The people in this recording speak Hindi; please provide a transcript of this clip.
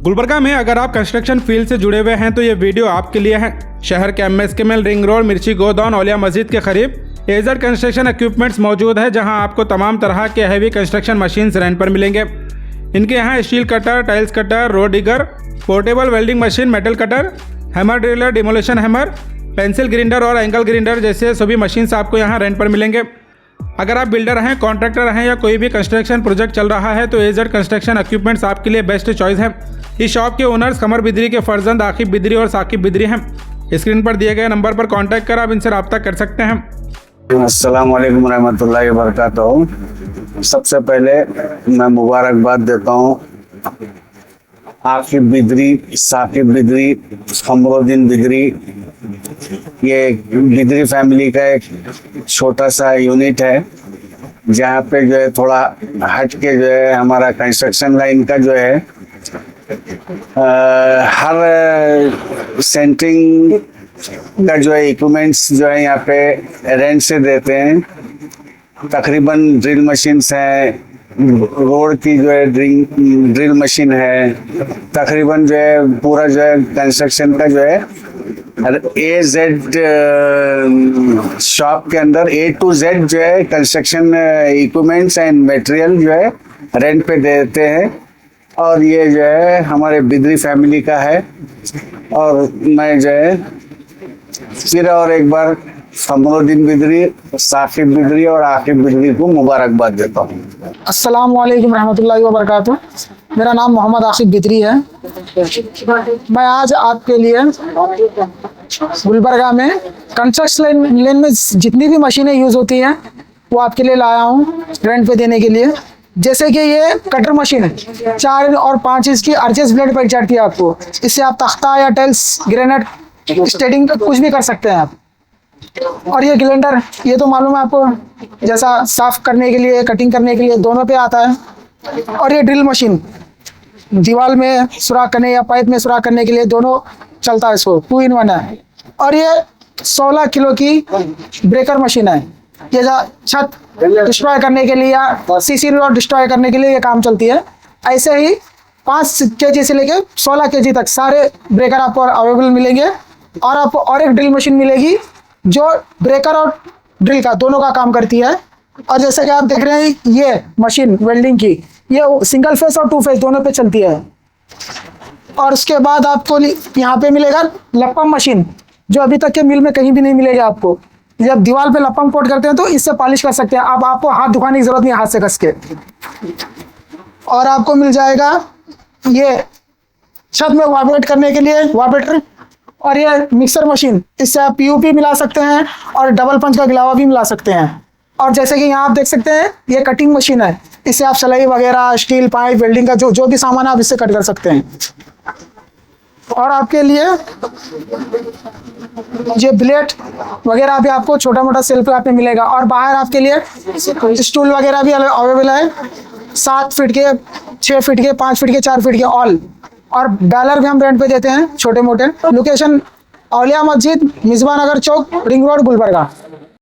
गुलबर्गा में अगर आप कंस्ट्रक्शन फील्ड से जुड़े हुए हैं तो ये वीडियो आपके लिए है। शहर के MSKML रिंग रोड मिर्ची गोदान औलिया मस्जिद के करीब एजर कंस्ट्रक्शन इक्विपमेंट्स मौजूद है, जहां आपको तमाम तरह के हैवी कंस्ट्रक्शन मशीन्स रेंट पर मिलेंगे। इनके यहाँ steel cutter, tiles cutter, road digger, portable welding machine, metal cutter, hammer driller, demolition hammer, pencil grinder और एंगल ग्रिंडर जैसे सभी मशीन्स आपको यहाँ रेंट पर मिलेंगे। अगर आप बिल्डर हैं, कॉन्ट्रैक्टर हैं या कोई भी कंस्ट्रक्शन प्रोजेक्ट चल रहा है तो एजर कंस्ट्रक्शन इक्विपमेंट्स आपके लिए बेस्ट चॉइस है। इस शॉप के ओनर्स कमर बिदरी के फर्जंद आकिब बिदरी और साकिब बिदरी हैं। स्क्रीन पर दिए गए नंबर पर कांटेक्ट कर आप इनसे रब्ता कर सकते हैं। अस्सलाम वालेकुम रहमतुल्लाहि व बरकातहू। सबसे पहले मैं मुबारकबाद देता हूँ आकिब बिदरी, साकिब बिदरी, कमरुद्दीन बिदरी। ये बिदरी फैमिली का एक छोटा सा यूनिट है, जहाँ पे जो है थोड़ा हट के जो है हमारा कंस्ट्रक्शन लाइन का जो है हर सेंटरिंग का जो है इक्विपमेंट्स जो है यहाँ पे रेंट से देते हैं। तकरीबन ड्रिल मशीन्स हैं, रोड की जो है ड्रिल मशीन है, तकरीबन जो है पूरा जो है कंस्ट्रक्शन का जो है AZ शॉप के अंदर A to Z जो है कंस्ट्रक्शन इक्विपमेंट्स एंड मटेरियल जो है रेंट पे देते हैं। और ये जो है हमारे बिदरी फैमिली का है। और मैं जो है फिर और एक बार कमरुद्दीन बिदरी, साकिब बिदरी और आकिब बिदरी को मुबारकबाद देता हूँ। अस्सलाम वालेकुम रहमतुल्लाहि व बरकातहू। मेरा नाम मोहम्मद आकिब बिदरी है। मैं आज आपके लिए गुलबर्गा में कंस्ट्रक्शन लेन में जितनी भी मशीनें यूज़ होती हैं वो आपके लिए लाया हूँ रेंट पे देने के लिए। जैसे कि ये कटर मशीन है, 4 और 5 इंच की अर्चेस ब्लेड पर चढ़ती है आपको। इससे आप तख्ता या टाइल्स, ग्रेनाइट, स्टेडिंग कुछ भी कर सकते हैं आप। और ये ग्राइंडर, ये तो मालूम है आपको, जैसा साफ करने के लिए, कटिंग करने के लिए दोनों पे आता है। और ये ड्रिल मशीन दीवार में सुराख करने या पाइप में सुराख करने के लिए दोनों चलता है, इसको 2 in 1 है। और ये 16 किलो की ब्रेकर मशीन है। ये छत डिस्ट्रॉय करने के लिए या CC रोड डिस्ट्रॉय करने के लिए ये काम चलती है। ऐसे ही 5 kg से लेके 16 kg तक सारे ब्रेकर आपको अवेलेबल मिलेंगे। और आपको और एक ड्रिल मशीन मिलेगी जो ब्रेकर और ड्रिल का दोनों का काम करती है। और जैसे कि आप देख रहे हैं ये मशीन वेल्डिंग की, ये सिंगल फेस और 2 फेस दोनों पे चलती है। और उसके बाद आपको यहाँ पे मिलेगा लप्पम मशीन, जो अभी तक के मिल में कहीं भी नहीं मिलेगा आपको। जब दीवार पे लप्पम कोट करते हैं तो इससे पॉलिश कर सकते हैं। अब आपको हाथ दुखाने की जरूरत नहीं है हाथ से कस के। और आपको मिल जाएगा ये छत में वाइब्रेट करने के लिए वाइब्रेटर। और ये मिक्सर मशीन, इससे आप PUP मिला सकते हैं और डबल पंच का गिलावा भी मिला सकते हैं। और जैसे कि यहाँ आप देख सकते हैं ये कटिंग मशीन है, इससे आप सलाई वगैरह, स्टील पाइप, वेल्डिंग का जो भी सामान आप इससे कट कर सकते हैं। और आपके लिए ये ब्लेड वगैरह भी आपको छोटा मोटा सेल्फ पे मिलेगा। और बाहर आपके लिए स्टूल वगैरह भी अवेलेबल है, 7 फीट के, 6 फीट के, 5 फीट के, 4 फीट के ऑल। और बैलर भी हम रेंट पे देते हैं छोटे मोटे। लोकेशन औलिया मस्जिद, मिसबा नगर चौक, रिंग रोड, गुलबर्गा।